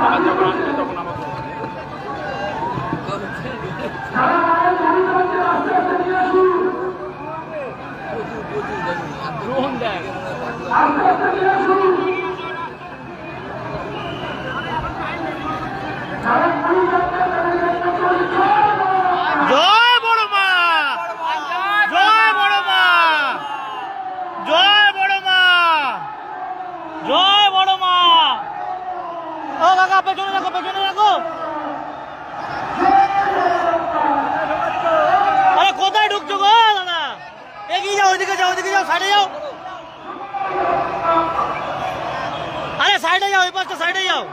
আবার যখন আসবে তখন আবার রোহন দেখ জয় বড় মা, জয় বড় মা, জয় বড় মা, জয় বড় মা। ও কাকা পেছনে রাখো, পেছনে রাখো। আরে কোথায় ঢুকছো গো দাদা? এগিয়ে যাও, ওইদিকে যাও, ওইদিকে যাও, সাইডে যাও। আরে সাইডে যাও, ওই পাশটা সাইডে যাও।